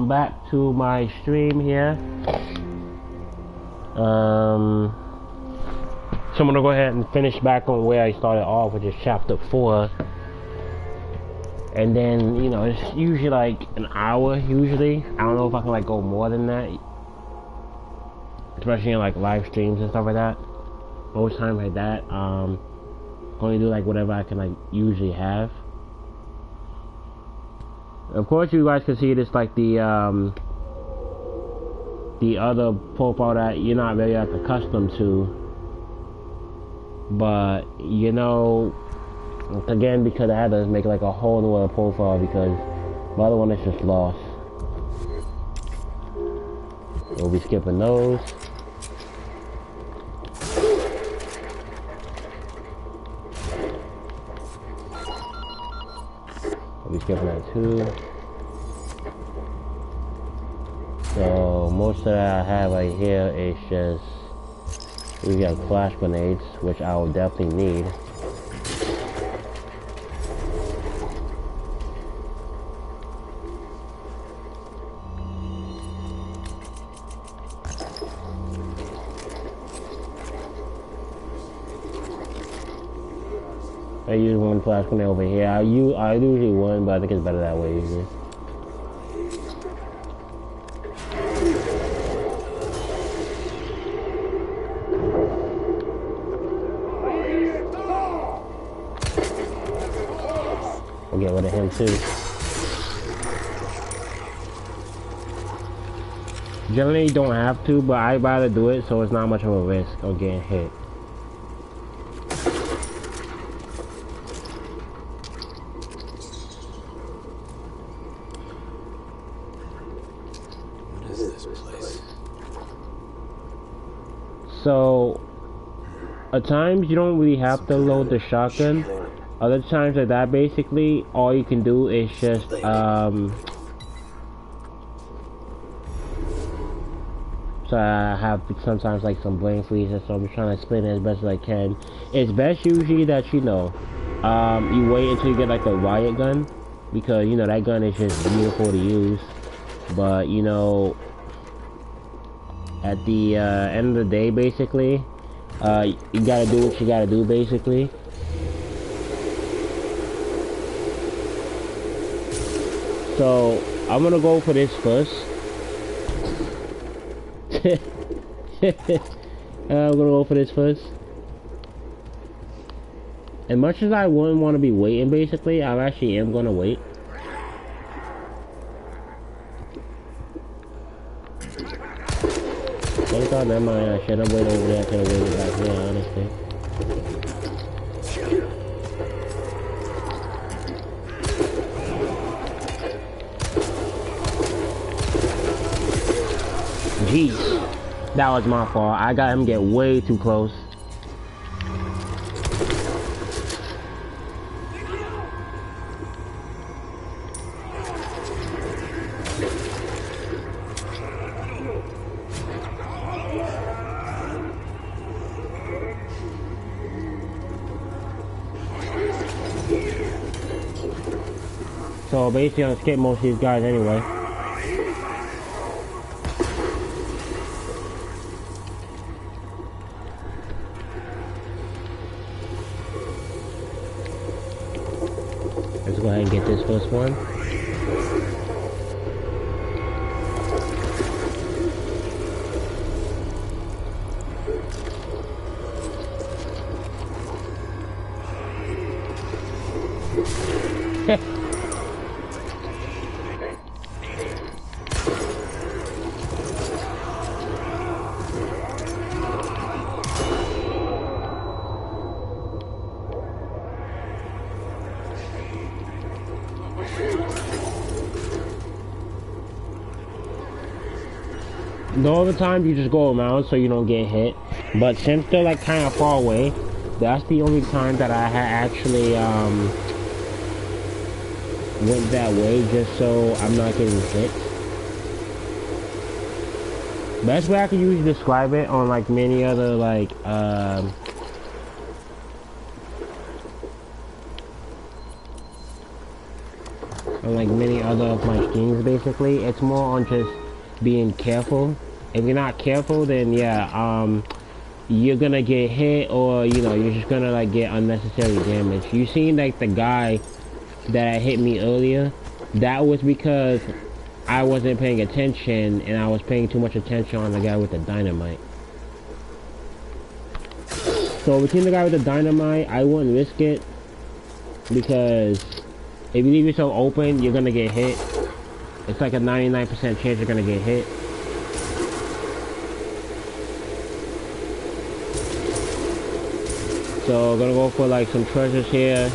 welcome back to my stream here. So I'm gonna go ahead and finish back on where I started off, which is chapter 4. And then, you know, it's usually like an hour, usually. I don't know if I can like go more than that. Especially in like live streams and stuff like that. Most times like that, only do like whatever I can like usually have. Of course, you guys can see this like the other profile that you're not very like accustomed to. But you know, again, because I had to make like a whole new other profile because my other one is just lost. We'll be skipping those. We'll be skipping that too. So most of that I have right here is just we got flash grenades, which I will definitely need. I use one flash grenade over here. I usually one, but I think it's better that way usually. I'll get rid of him too. Generally you don't have to, but I'd rather do it so it's not much of a risk of getting hit. So, at times you don't really have to load the shotgun. Other times like that, basically, all you can do is just, so I have sometimes like some brain freezes, so I'm just trying to explain it as best as I can. It's best usually that, you know, you wait until you get like a riot gun, because, you know, that gun is just beautiful to use. But, you know, at the end of the day, basically, you gotta do what you gotta do, basically. So, I'm gonna go for this first. I'm gonna go for this first. As much as I wouldn't want to be waiting, basically, I actually am gonna wait. I thought never mind, I should have waited over there, I could have waited back here, honestly. Jeez, that was my fault. I got him get way too close. So basically I'm gonna skip most of these guys anyway. Let's go ahead and get this first one. The other time you just go around so you don't get hit, but since they're like kind of far away, that's the only time that I had actually went that way, just so I'm not getting hit. Best way I can usually describe it on like many other like like many other of my streams. Basically, it's more on just being careful. If you're not careful, then yeah, you're gonna get hit, or you know, you're just gonna like get unnecessary damage. You seen like the guy that hit me earlier? That was because I wasn't paying attention, and I was paying too much attention on the guy with the dynamite. So between the guy with the dynamite, I wouldn't risk it, because if you leave yourself open, you're gonna get hit. It's like a 99% chance you're gonna get hit. So gonna go for like some treasures here.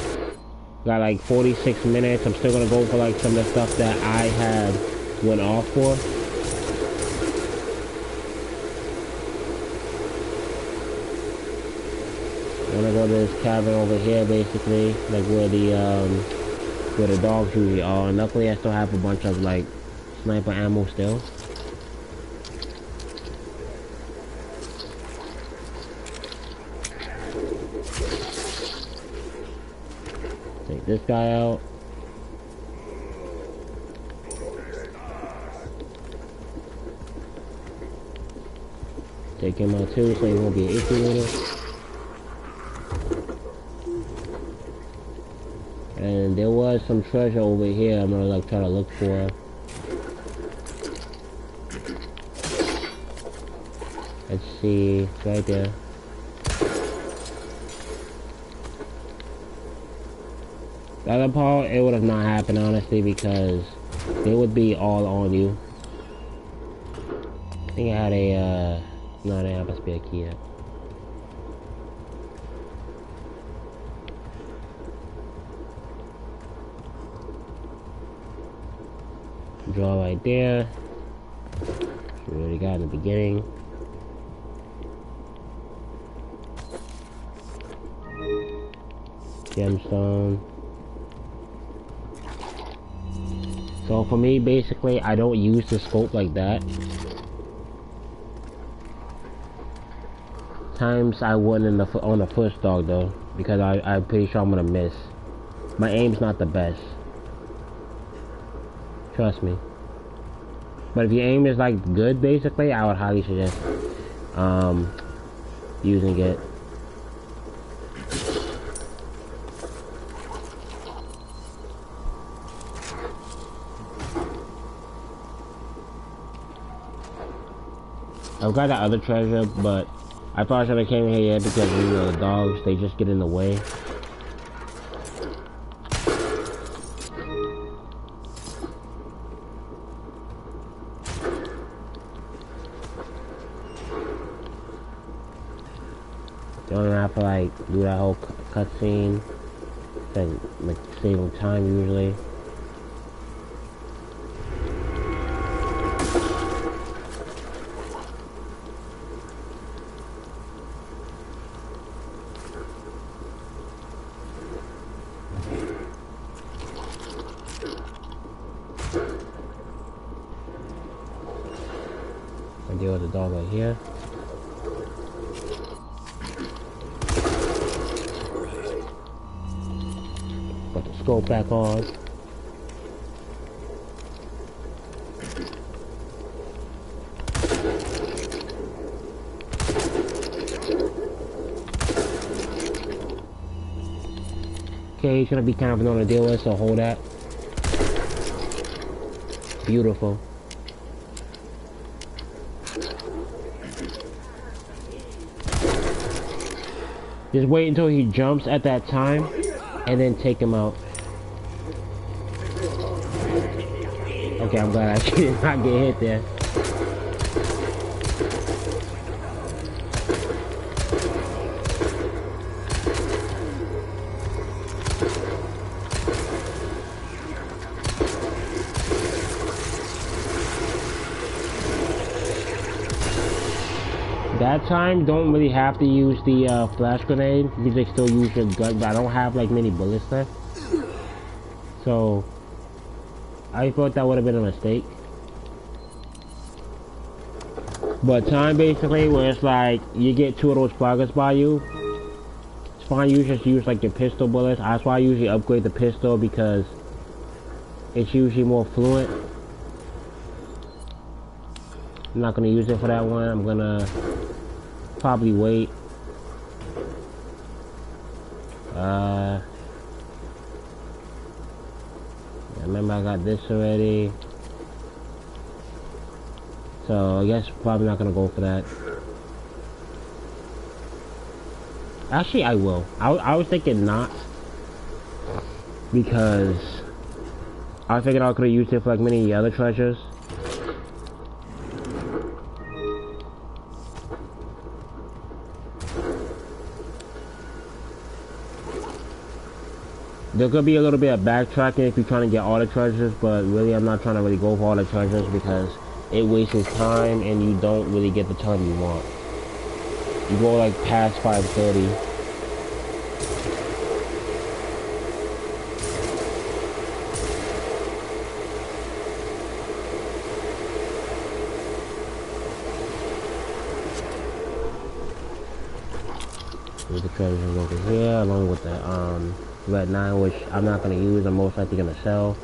Got like 46 minutes. I'm still gonna go for like some of the stuff that I had went off for. I'm gonna go to this cabin over here, basically, like where the dogs usually are. And luckily, I still have a bunch of like sniper ammo still. Take this guy out. Take him out too, so he won't be an issue with it. And there was some treasure over here I'm gonna like try to look for. Let's see, it's right there. The other part, it would have not happened honestly, because they would be all on you. I think I had a no, I didn't have a spare key yet. Draw right there. We already got in the beginning. Gemstone. So for me, basically, I don't use the scope like that. Times I wouldn't on the first dog though, because I'm pretty sure I'm gonna miss. My aim's not the best. Trust me. But if your aim is like good, basically, I would highly suggest using it. I've got that other treasure, but I probably should have came here yet because you know the dogs, they just get in the way. You don't have to like do that whole cutscene. Then like saving time usually. I deal with the dog right here. Put the scope back on. Okay, he's gonna be kind of annoying to deal with, so hold that. Beautiful. Just wait until he jumps at that time, and then take him out. Okay, I'm glad I did not get hit there. That time, don't really have to use the flash grenade. You can just still use your gun, but I don't have like many bullets left. So, I thought that would have been a mistake. But time basically, where it's like, you get two of those progress by you, it's fine you just use like your pistol bullets. That's why I usually upgrade the pistol, because It's usually more fluent. I'm not gonna use it for that one. I'm gonna probably wait. Remember I got this already. So I guess probably not gonna go for that. Actually, I will. I was thinking not, because I figured I could have used it for like many of the other treasures. There could be a little bit of backtracking if you're trying to get all the treasures, but really I'm not trying to really go for all the treasures because it wastes time and you don't really get the time you want. You go like past 5:30. With the treasures over here, along with the Red 9, which I'm not gonna use. I'm most likely gonna sell.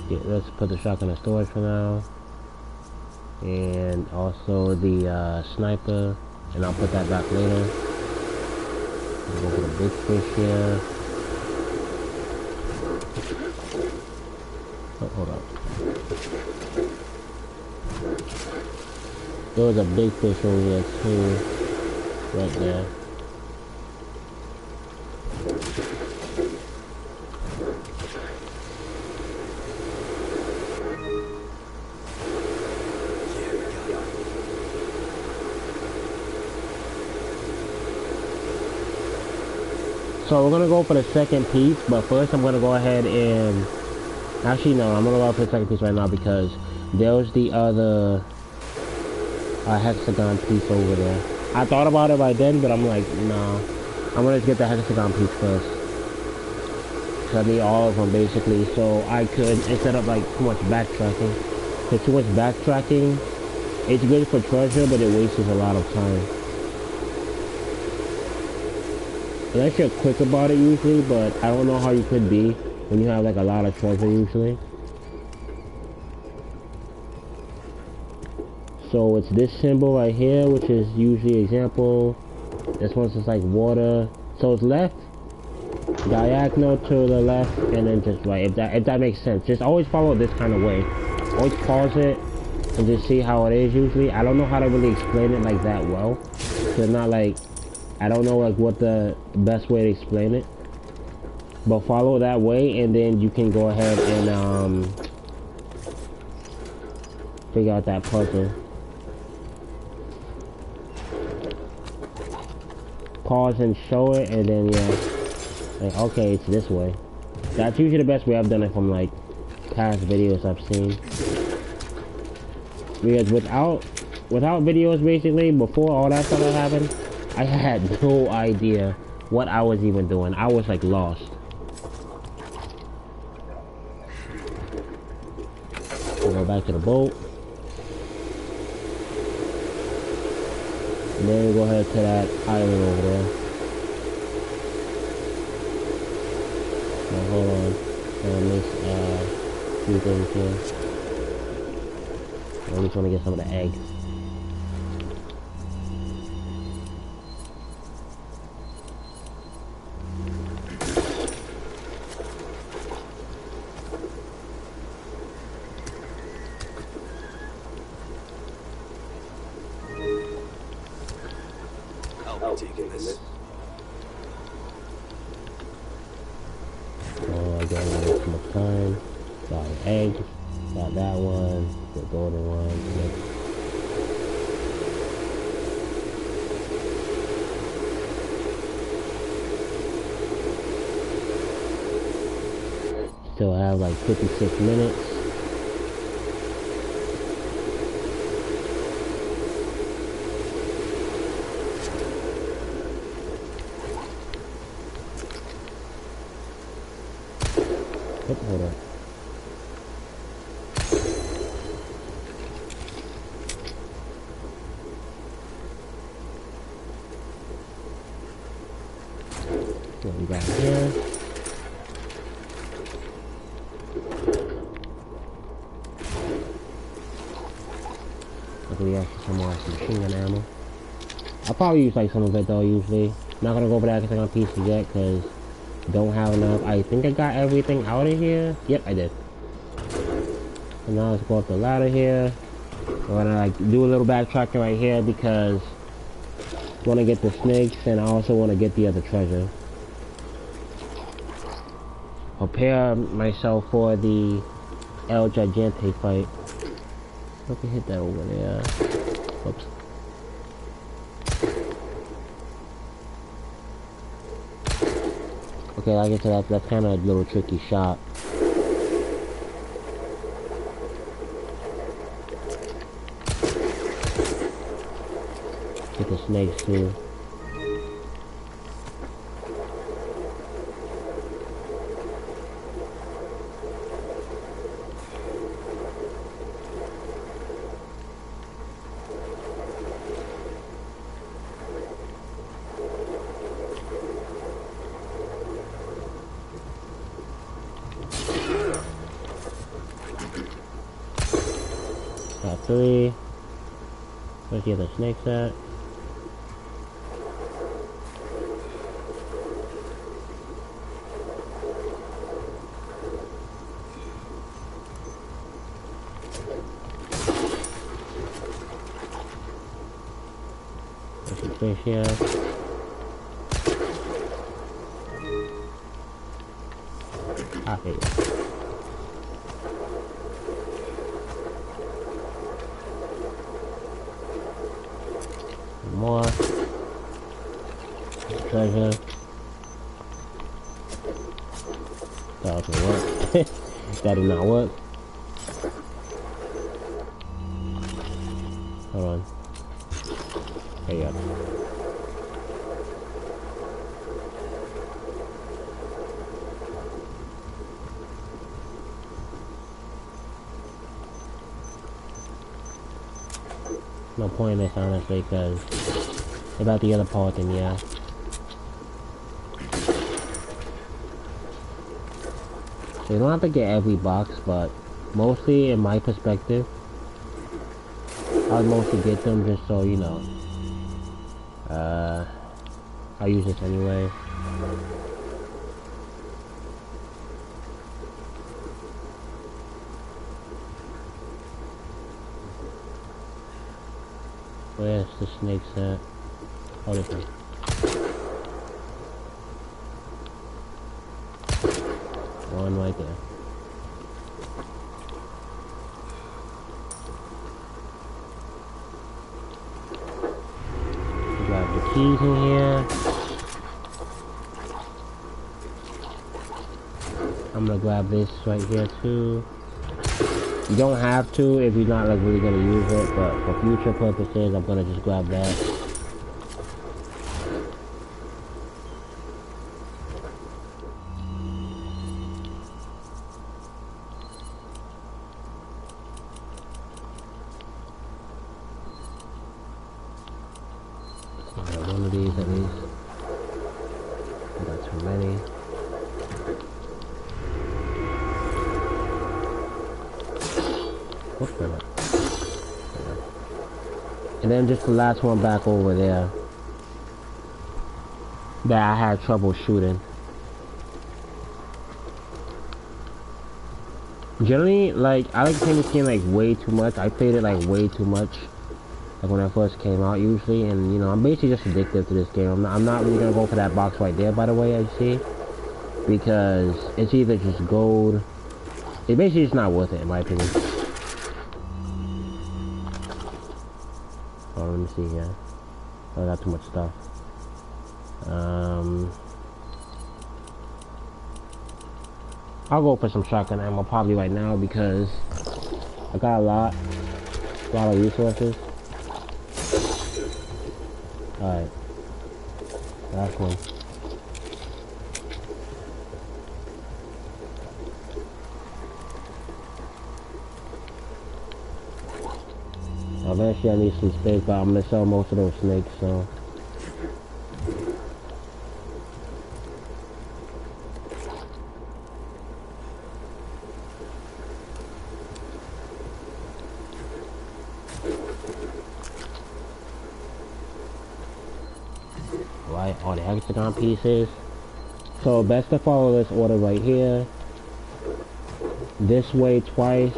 Yeah, let's put the shotgun in storage for now, and also the sniper, and I'll put that back later. Go for the big fish here. Oh, hold up. There was a big fish over here too, right there. So we're gonna go for the second piece, but first I'm gonna go ahead and actually no, I'm gonna go for the second piece right now because there's the other hexagon piece over there. I thought about it right then, but I'm like, nah, I'm gonna just get the hexagon piece first. So I need all of them basically, so I could, instead of like too much backtracking, because too much backtracking, it's good for treasure, but it wastes a lot of time. Unless you're quick about it usually, but I don't know how you could be when you have like a lot of treasure usually. So it's this symbol right here, which is usually example. This one's just like water. So it's left, diagonal to the left, and then just right. If that makes sense. Just always follow this kind of way. Always pause it and just see how it is usually. I don't know how to really explain it like that well. So not like, I don't know like what the best way to explain it, but follow that way and then you can go ahead and figure out that puzzle. Pause and show it, and then yeah, like, okay, it's this way. That's usually the best way I've done it from like past videos I've seen. Because without videos basically, before all that stuff happened, I had no idea what I was even doing. I was like lost. We'll go back to the boat. And then we'll go ahead to that island over there. Now hold on. I'm gonna miss a few things here. I just want to get some of the eggs. Taking this. Oh, I got some more time. Got an egg. Got that one. The golden one. Yep. Still have like 56 minutes. Oop, hold on. What we got here? Luckily, actually, some more machine gun ammo. I'll probably use like some of it though. Usually, not gonna go over that because I'm on PC yet because don't have enough. I think I got everything out of here. Yep, I did. And now let's go up the ladder here. We're gonna like do a little backtracking right here because I want to get the snakes and I also want to get the other treasure. Prepare myself for the El Gigante fight. Look, I hit that over there. Oops. Okay, like I said, that's kind of a little tricky shot. Get the snakes too. Got 3. Where's the other snakes at? There's some fish here. Ah, here you go. More treasure. That doesn't work. That did not work. Hold on. There you go. No point in this honestly, because about the other part, then yeah. So you don't have to get every box, but mostly, in my perspective, I'll mostly get them just so you know. I use this anyway. Where's the snakes at? Oh, this one. One right there. Grab the keys in here. I'm gonna grab this right here too. You don't have to if you're not like really gonna use it, but for future purposes, I'm gonna just grab that. One of these at least. Not too many. What's that? And then just the last one back over there that I had trouble shooting. Generally, like, I like playing this game like way too much. I played it like way too much. Like when I first came out usually, and you know, I'm basically just addicted to this game. I'm not really gonna go for that box right there, by the way, as you see, because it's either just gold. It's basically just not worth it, in my opinion. Oh, let me see here. Oh, I got too much stuff. I'll go for some shotgun ammo probably right now because I got a lot of resources. Alright. Last one. eventually I need some space, but I'm gonna sell most of those snakes, so. Right, all the hexagon pieces. So best to follow this order right here. This way twice,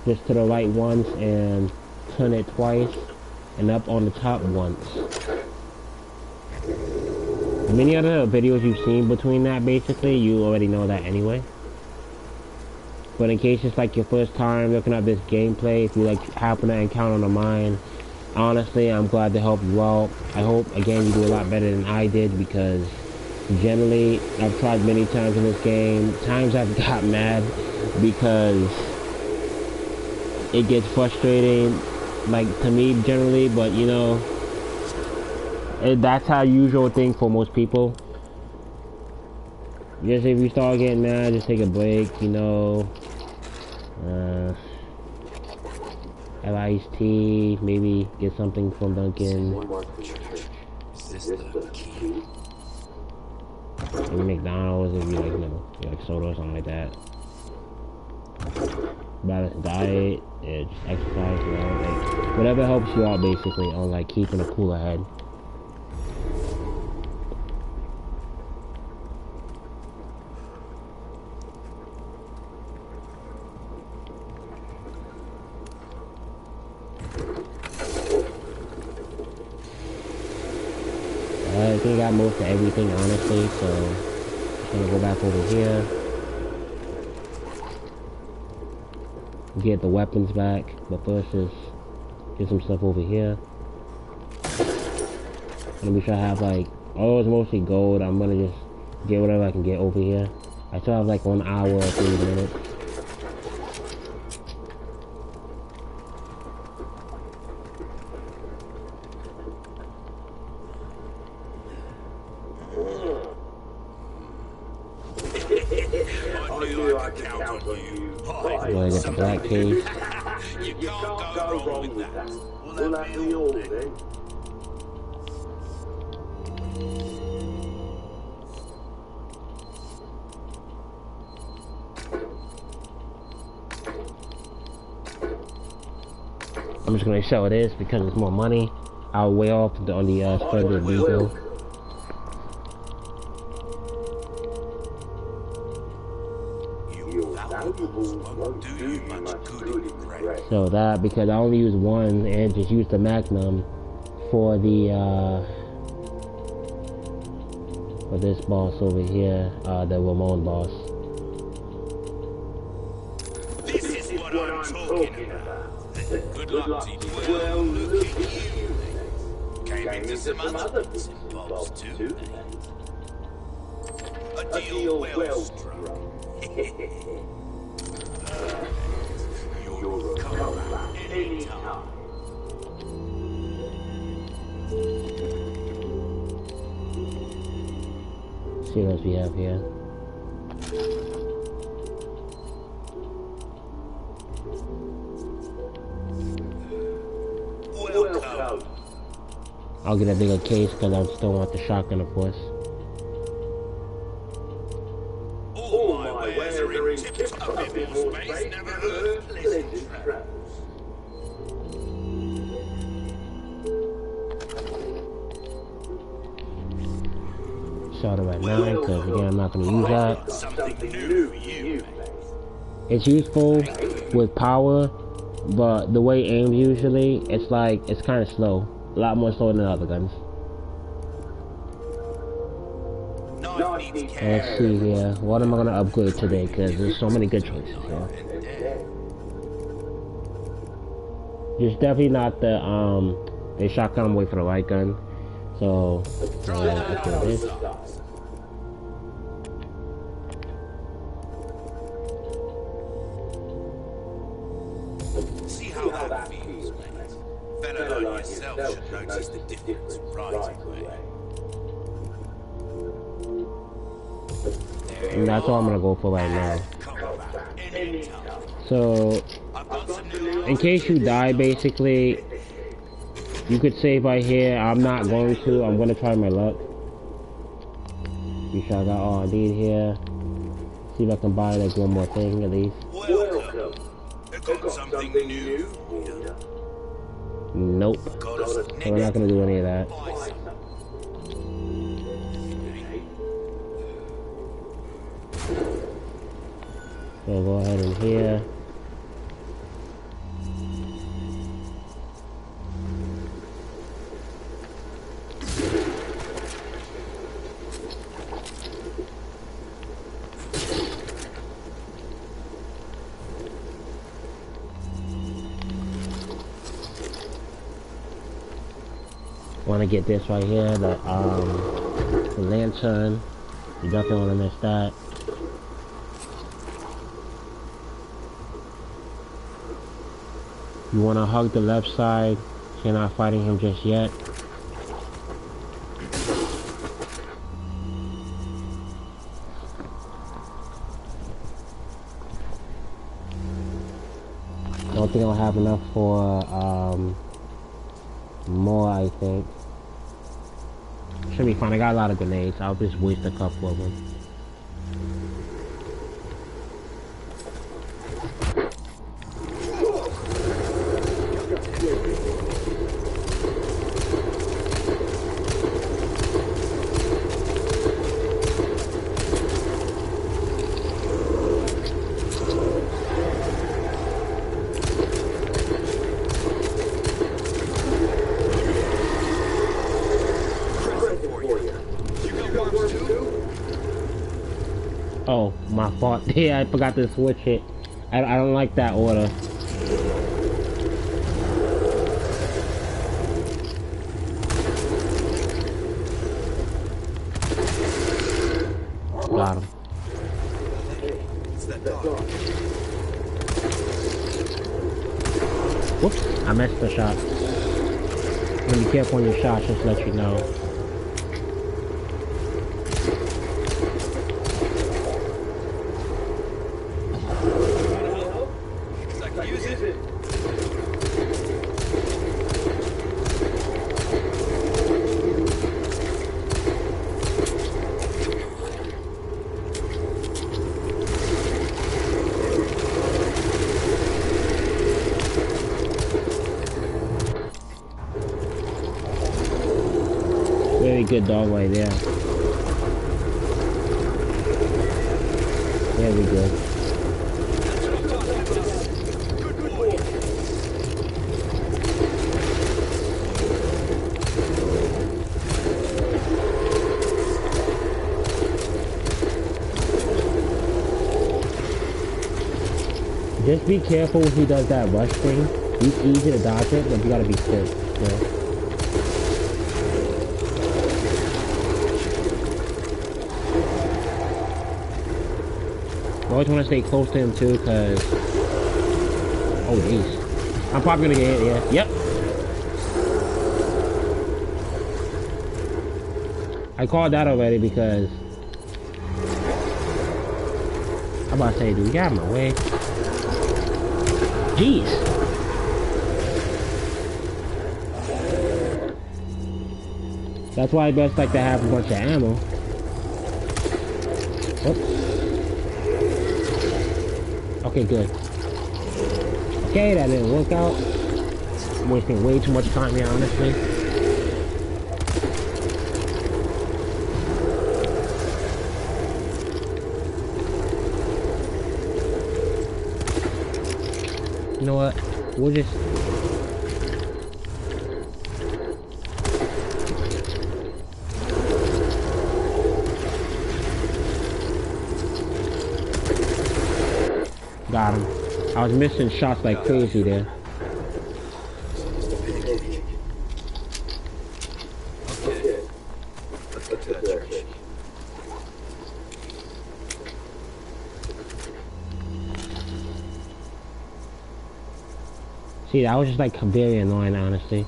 just to the right once, and turn it twice, and up on the top once. Many other videos you've seen between that, basically, you already know that anyway. But in case it's like your first time looking at this gameplay, if you like happen to encounter a mine, honestly, I'm glad to help you out. I hope, again, you do a lot better than I did, because generally, I've tried many times in this game. Times I've got mad because it gets frustrating, like, to me generally, but you know, that's how usual thing for most people. Just if you start getting mad, just take a break, you know. Have iced tea, maybe get something from Dunkin'. Maybe McDonald's if you like, you know, you like soda or something like that. Balanced diet, yeah, just exercise, you know, like whatever helps you out basically on like keeping a cooler head. I think I got most of everything, honestly, so I'm gonna go back over here. Get the weapons back, but first just get some stuff over here. Let me try to have like, oh, it's mostly gold. I'm gonna just get whatever I can get over here. I still have like 1 hour or 3 minutes. I'm gonna get the black case. You can't go wrong with that. Will that be all then? I'm just gonna sell this because it's more money. I'll way off on the splendid vehicle. So that, because I only use one and just use the Magnum for the for this boss over here, the Ramon boss. This is what I'm talking about. Good luck to you. Well, look at you. Came into some other bits and bobs too. A deal well struck. You'll come back anytime. See what else we have here. Welcome. I'll get a bigger case because I still want the shotgun, of course. All my wares are in tip-top space, never heard pleasant travels. Shot it at 9 because again I'm not going to use that. Something new for you. It's useful with power, but the way aimed usually, it's like, it's kind of slow. A lot more slow than other guns. Let's see here. What am I going to upgrade today? Because there's so many good choices here. Just definitely not the shotgun, wait for the light gun. So, upgrade this. See how that feels, mate. Fellow like yourself should notice the difference right away. And that's all I'm gonna go for right now. So, I've got some new in case you die, basically, you could save right here. I'm not going to. I'm going to try my luck. You sure I got all I need here. See if I can buy like one more thing at least. Welcome. Got something new? Nope. So we're not going to do any of that. So go ahead and here. Want to get this right here, the lantern. You definitely want to miss that. You want to hug the left side. So you're not fighting him just yet. I don't think I'll have enough for more, I think. Should be fine. I got a lot of grenades. I'll just waste a couple of them. Oh, my fault. Yeah, I forgot to switch it. I don't like that order. Got him. Whoops, I missed the shot. Be careful on your shots, just to let you know. Very good dog right there. Very good. Just be careful when he does that rush thing. He's easy to dodge it, but you gotta be quick. Yeah. I always want to stay close to him too, cause oh jeez, I'm probably gonna get hit. Yeah, yep. I called that already because I'm about to say, dude, get out of my way. Jeez. That's why it's best like to have a bunch of ammo. Oops. Okay, good. Okay, that didn't work out. I'm wasting way too much time here, honestly. You know what? We'll just... Got him. I was missing shots like crazy there. See, that was just like very annoying, honestly.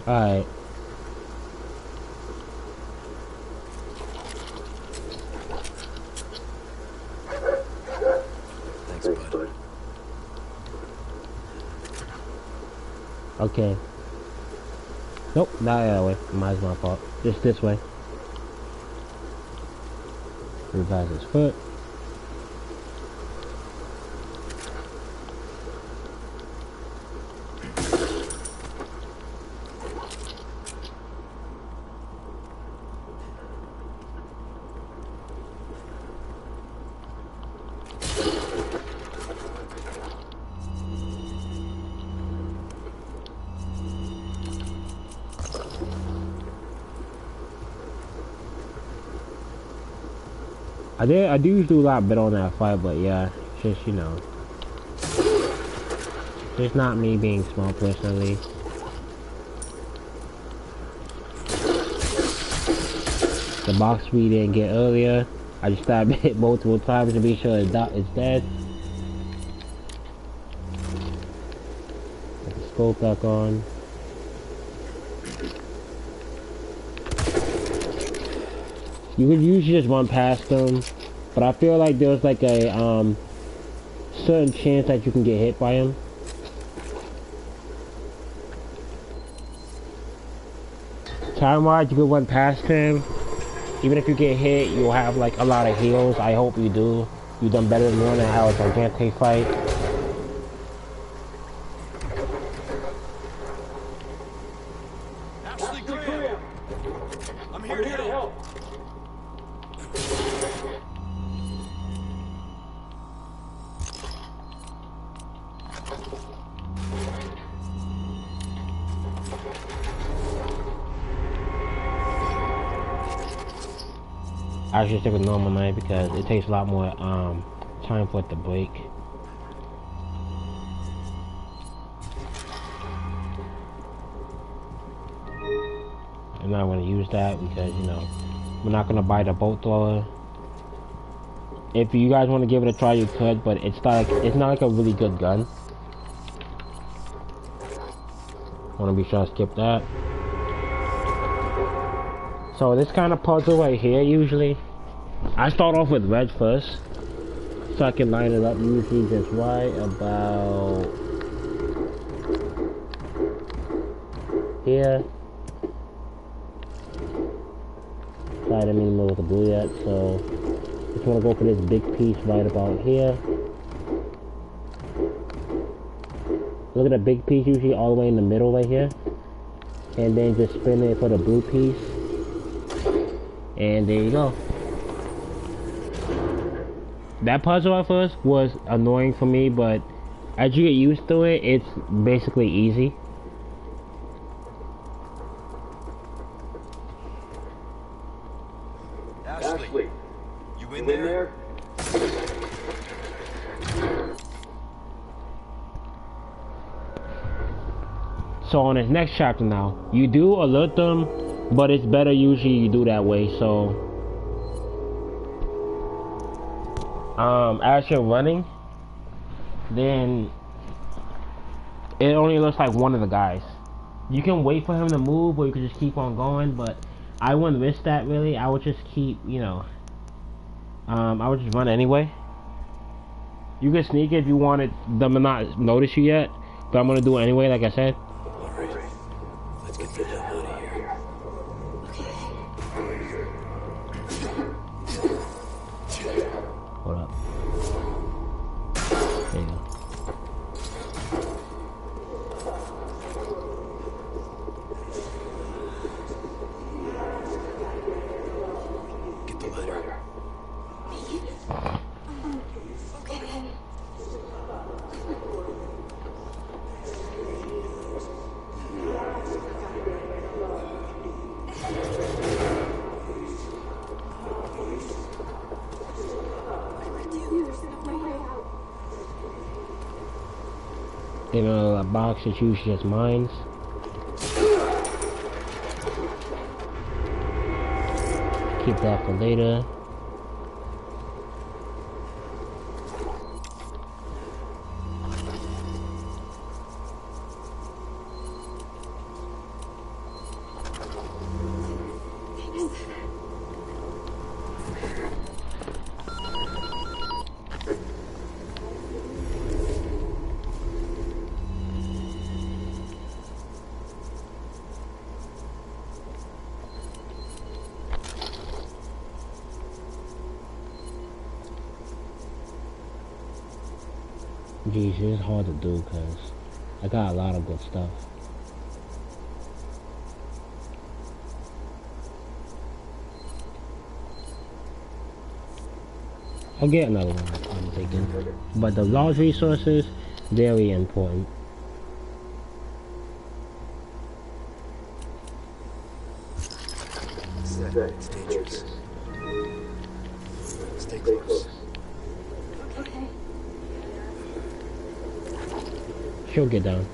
Alright. Thanks, bud. Okay. Nope, not that way. Mine's my fault. Just this way. Revise his foot. I do do a lot better on that fight, but yeah, just, you know. Just not me being small personally. The box we didn't get earlier, I just stabbed it multiple times to be sure it's dead. Put the scope back on. You could usually just run past them, but I feel like there's like a certain chance that you can get hit by him. Time-wise, you could run past him. Even if you get hit, you'll have like a lot of heals. I hope you do. You've done better than learning how a gigantic fight. I'm here to help. I should stick with normal knife because it takes a lot more time for it to break. I'm not going to use that because, you know, we're not going to buy the bolt thrower. If you guys want to give it a try, you could, but it's not like a really good gun. Want to be sure to skip that. So this kind of puzzle right here, usually, I start off with red first, so I can line it up usually just right about here. Sorry, I didn't mean to move with the blue yet, so just want to go for this big piece right about here. Look at the big piece usually all the way in the middle right here, and then just spin it for the blue piece, and there you go. That puzzle at first was annoying for me, but as you get used to it, it's basically easy. Ashley, you in there? So on this next chapter now, you do alert them, but it's better usually you do that way. So as you're running, then it only looks like one of the guys. You can wait for him to move, or you can just keep on going, but I wouldn't risk that really. I would just keep, you know, I would just run anyway. You can sneak if you wanted them to not notice you yet, but I'm gonna do it anyway, like I said. Alright, let's get the hell out of here. Hold up. There you go. Get the ladder. In a box that's usually just mines. Keep that for later. geez, it's hard to do because I got a lot of good stuff. I'll get another one, I'm thinking. But the large resources, very important. It's dangerous. Stay close. Okay. She'll get down.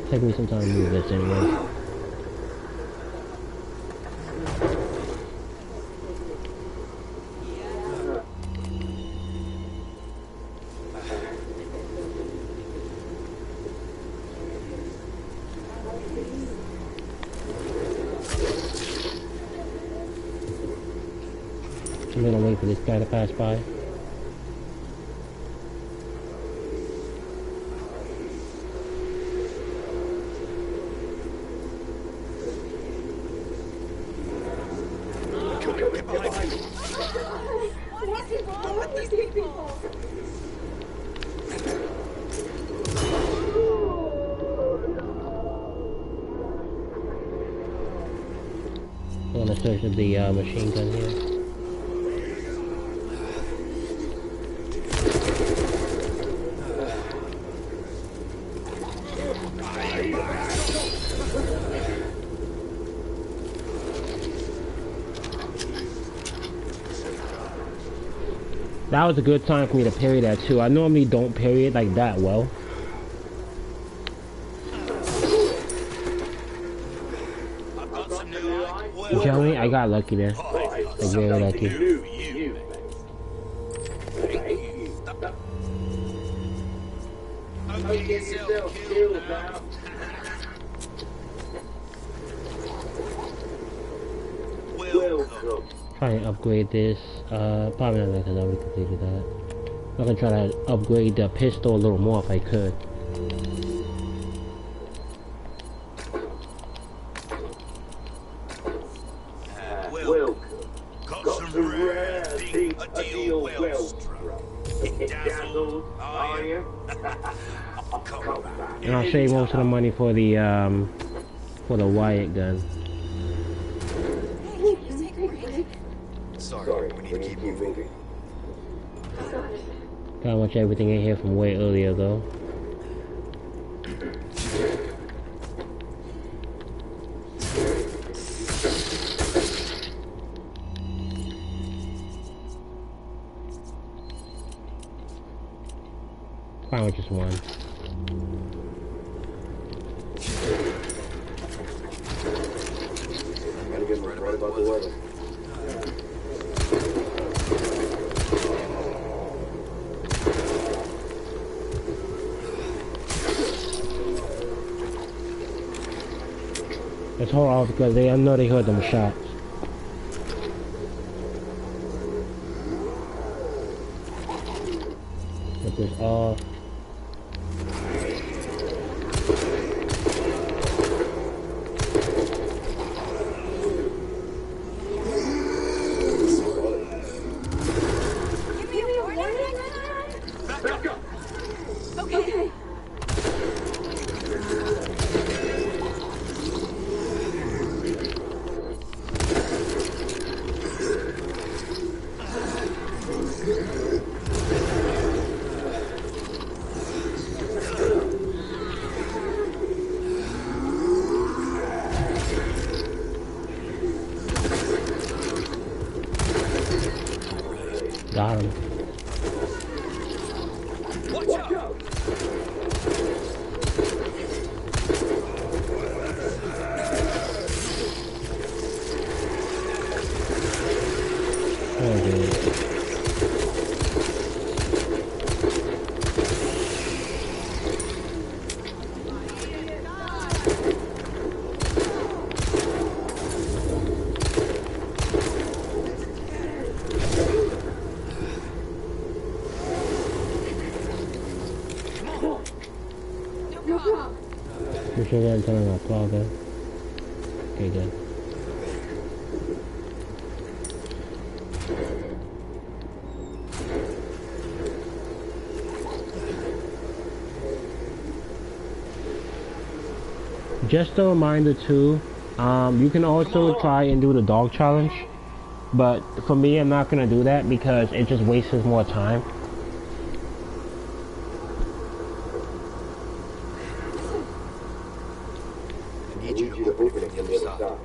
Take me some time to move this anyway. I'm gonna wait for this guy to pass by. Get behind me. What these people? I'm gonna search the machine gun here. That was a good time for me to parry that too. I normally don't parry it like that well. Joey, I got lucky there. Like very lucky. Try and upgrade this. Probably not because I already completed that. I'm gonna try to upgrade the pistol a little more if I could. Got some rare thing, a deal well struck. Dazzled, are you? Come back. And I'll save most of the money for the Wyatt gun. Sorry, we need to keep moving. Got much everything in here from way earlier though. Probably just one. Gotta get right about the weather. Let's hold off because I know they heard them shots. Get this off. Okay. Got him. Watch out! Oh, dude. You sure that turn on claw there? Okay, good. Just a reminder too, you can also try and do the dog challenge, but for me, I'm not gonna do that because it just wastes more time. I need you to open it from the other side.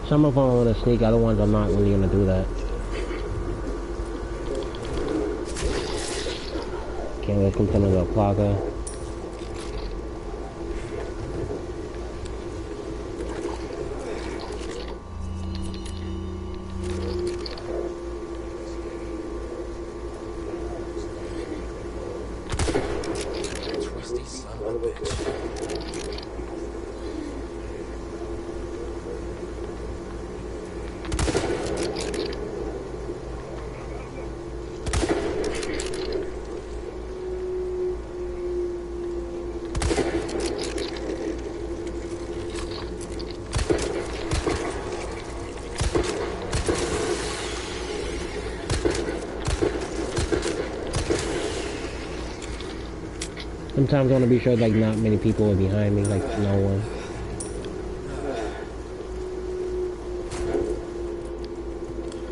Some of them I'm gonna sneak, other ones I'm not really gonna do that. Can't let them come to the plaza. Trusty son of a bitch. Sometimes I want to be sure like not many people are behind me, like no one.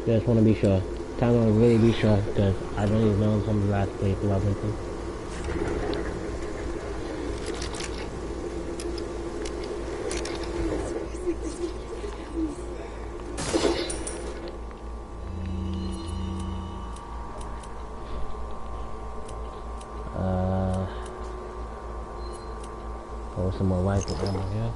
Just want to be sure. Time I want to really be sure because I don't even know some of the last place I went to. Oh, some more rifle ammo here.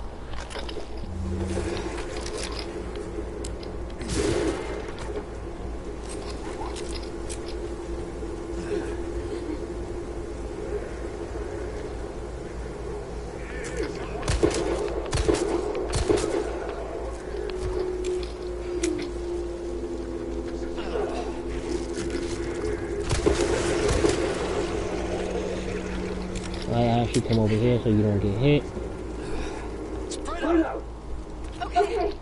I actually come over here so you don't get hit. Okay. Okay.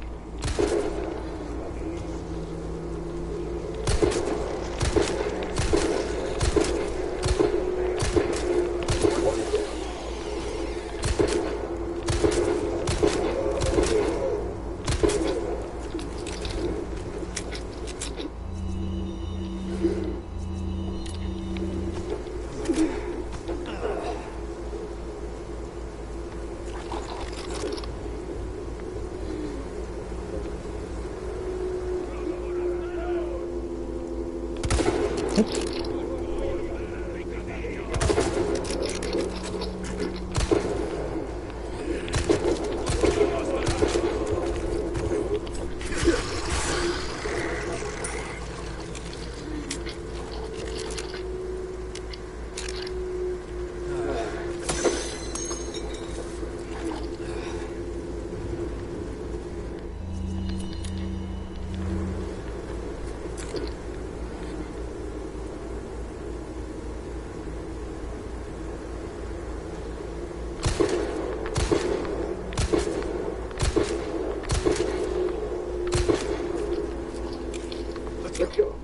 Let's go.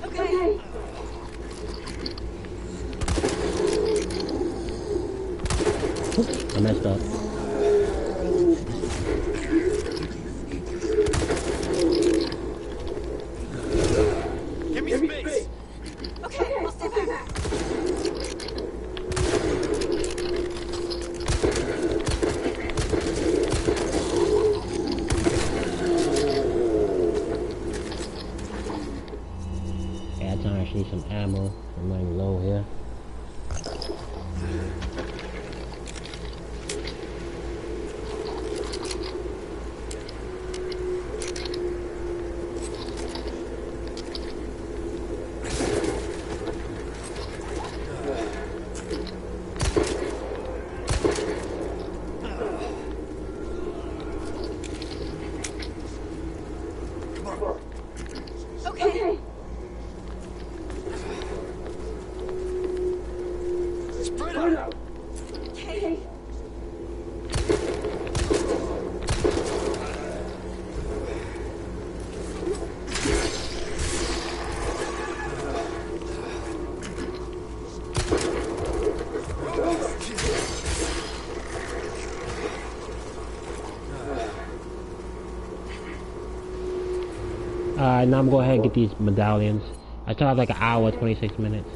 Okay. I messed up. Give me space. Okay, I'll stay back. Yeah, I actually need some ammo. I'm running low here. Alright, now I'm going to go ahead and get these medallions. I still have like an hour, 26 minutes.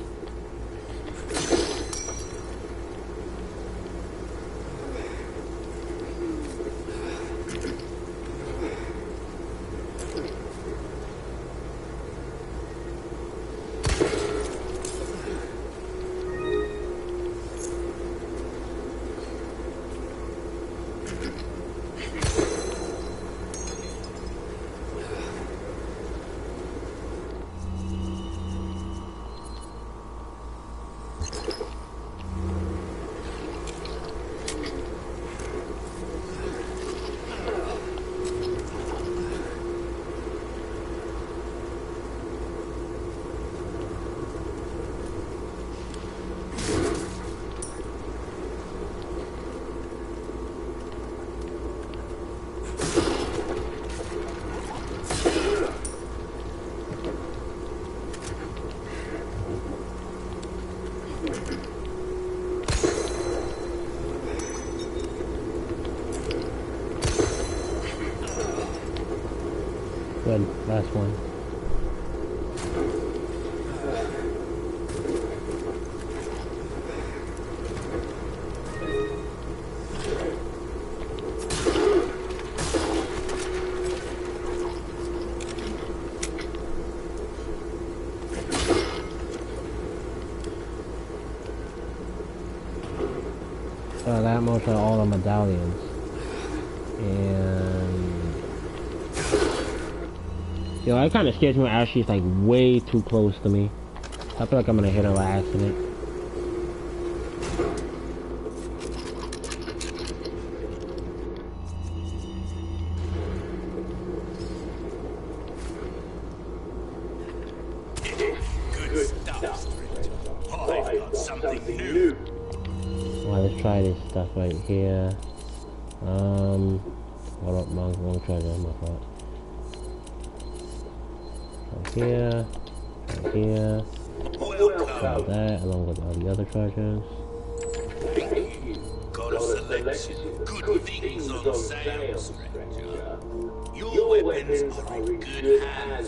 Good, last one. That most of all the medallions. And yo, it kind of scares me when Ashley's like way too close to me. I feel like I'm gonna hit her by accident. Good stuff. I've got something new. Well, let's try this stuff right here. Hold up, wrong treasure, my fault. Right here, right here. Try that along with all the other treasures. Got a selection of good things on sale, stranger. Your weapons are in good hands.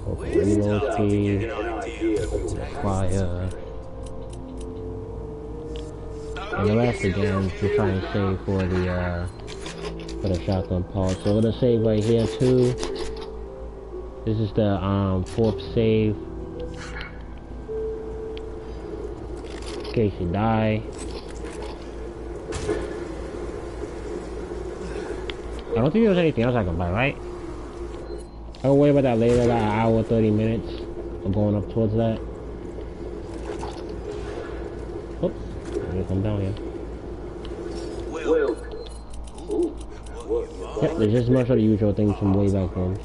Where's Reload the key, an idea of fire. And the rest again to try and save for the shotgun part. So we're gonna save right here too. This is the 4th save. In case you die. I don't think there's anything else I can buy, right? I'll worry about that later, that hour, 30 minutes. I'm going up towards that. Oops. I'm gonna come down here. Yep, there's just much of the usual things from way back then.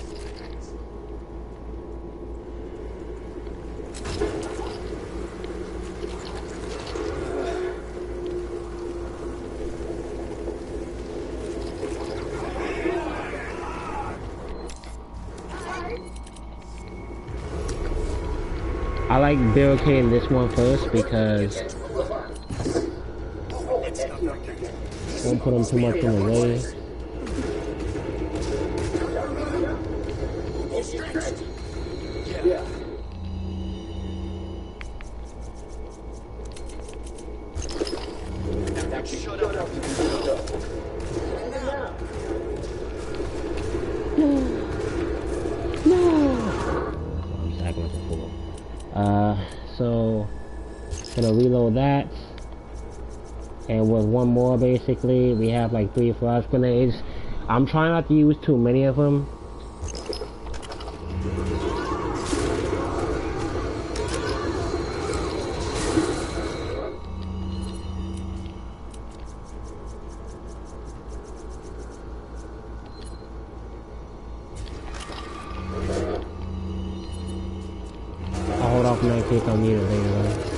I like barricading this one first because won't put them too much in the way. So gonna reload that, and with one more basically we have like 3 flash grenades. I'm trying not to use too many of them. I'll hold off in that case I'll need it later on.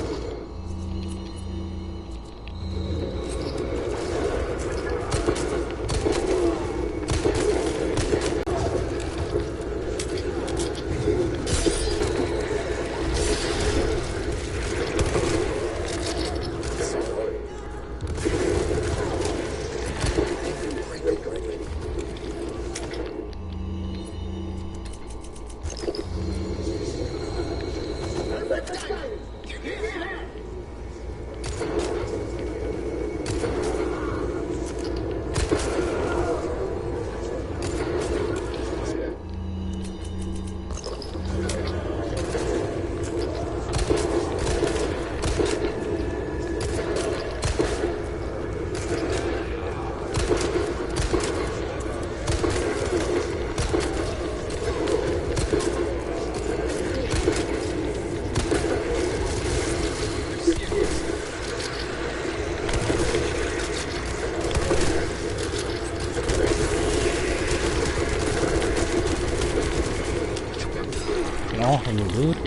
Get off of me, dude.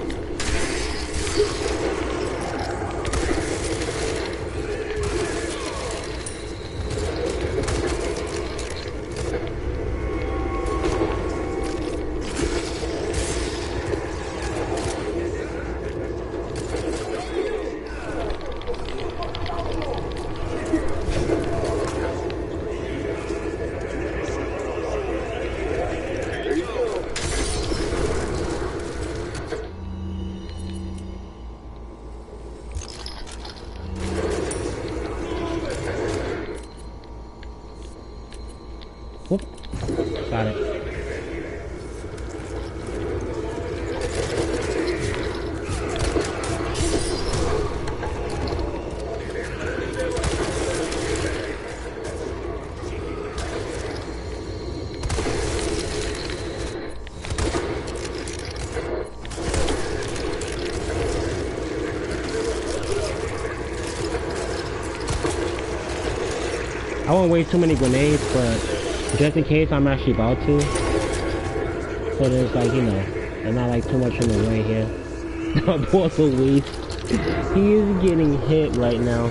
Whoop. Got it. I won't waste too many grenades, but just in case I'm actually about to. So there's like, you know, and not like too much in the way here. Poor Luis. He is getting hit right now.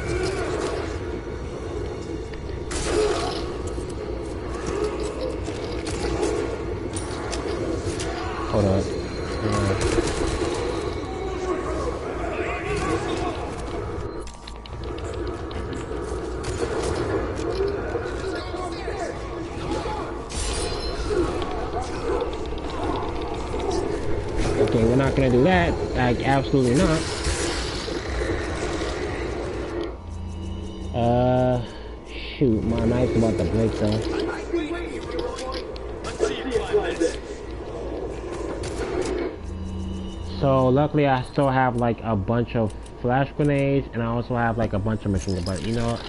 Hold on. Okay, we're not gonna do that. Like, absolutely not. Shoot, my knife's about to break though. So luckily I still have like a bunch of flash grenades, and I also have like a bunch of machine gun. But you know,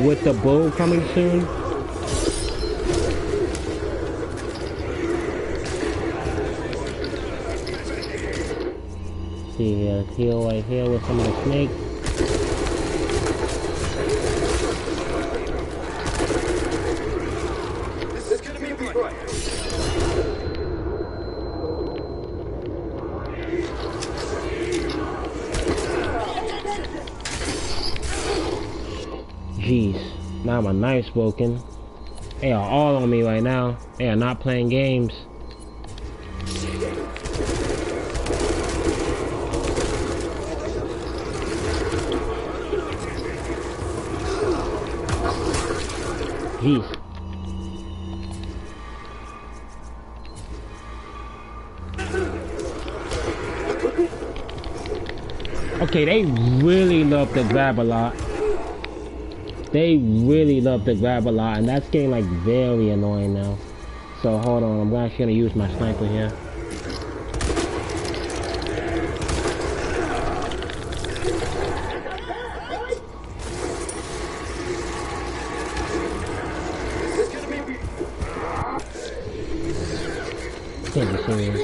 with the bull coming soon, see here, heal right here with some of the snakes. This is gonna be right. Jeez, now my knife's broken. They are all on me right now. They are not playing games. Jeez. Okay, they really love to grab a lot. They really love to grab a lot, and that's getting like very annoying now. So hold on, I'm actually gonna use my sniper here. Can't be serious.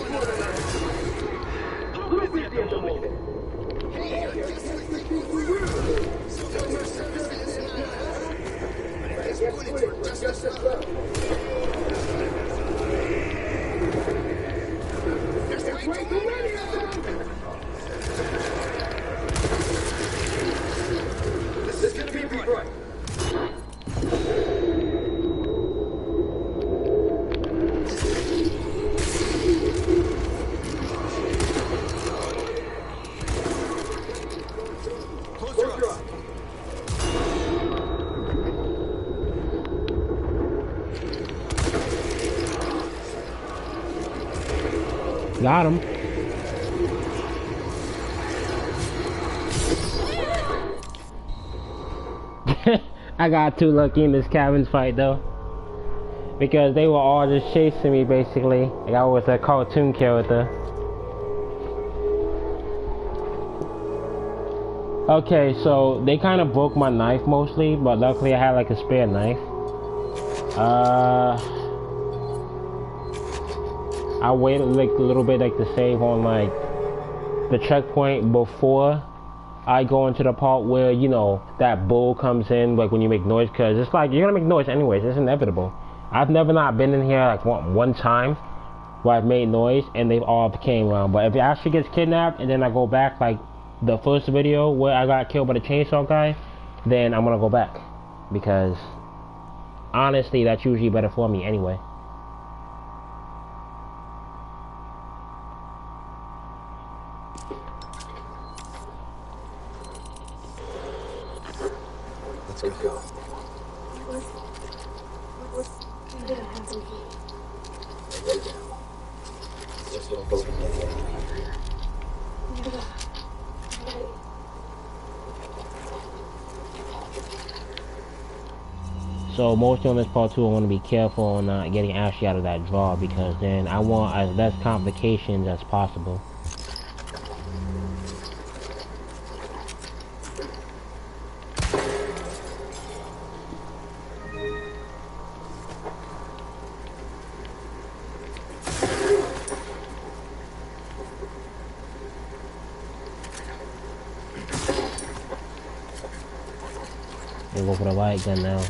Got him. I got too lucky in this cabin fight though. Because they were all just chasing me basically. Like I was a cartoon character. Okay, so they kind of broke my knife mostly, but luckily I had like a spare knife. I waited like a little bit like to save on like the checkpoint before I go into the part where, you know, that bull comes in, like when you make noise, because it's like you're gonna make noise anyways, it's inevitable. I've never not been in here like one time where I've made noise and they've all came around. But if it actually gets kidnapped and then I go back like the first video where I got killed by the chainsaw guy, then I'm gonna go back, because honestly that's usually better for me anyway. Let's go. What's gonna happen? Lay down. Just don't go from there. So mostly on this part too, I want to be careful on not getting Ashley out of that drawer, because then I want as less complications as possible. We'll go for the light gun now.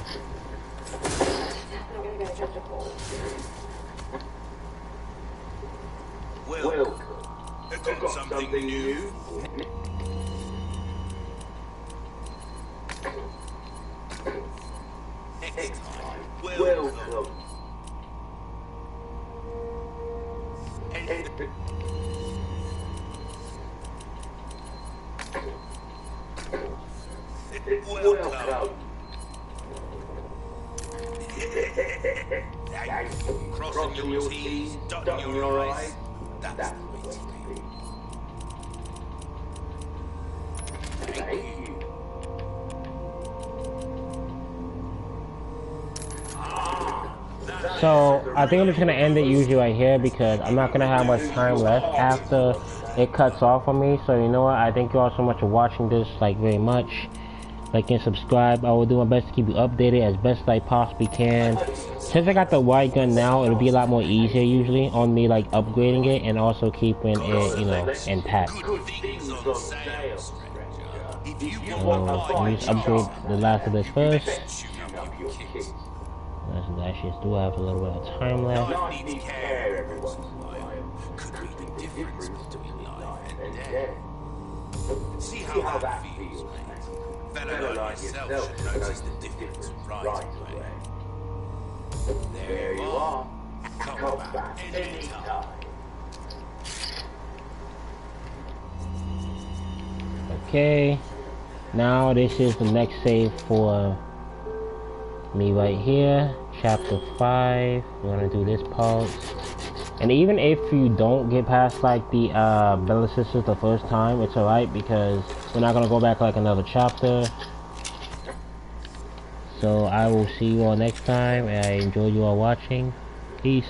Well, I've got something new. Next time, welcome. Welcome. Crossing your T's, dotting your I's. That's the way to be. Thank you. So I think I'm just gonna end it usually right here, because I'm not gonna have much time left after it cuts off on me. So you know what? I thank you all so much for watching this, like, very much. Like and subscribe. I will do my best to keep you updated as best I possibly can. Since I got the white gun now, it'll be a lot more easier usually on me, like upgrading it and also keeping it, you know, intact. So let me just upgrade the last of this first. That shit still have a little bit of time left. See how that feels, mate. Fellow like yourself should notice the difference right away. There you are. Come back anytime. Okay. Now this is the next save for me right here. Chapter 5. We're gonna do this part. And even if you don't get past like the Bella Sisters the first time, it's alright, because we're not gonna go back like another chapter. So I will see you all next time, and I enjoy you all watching. Peace.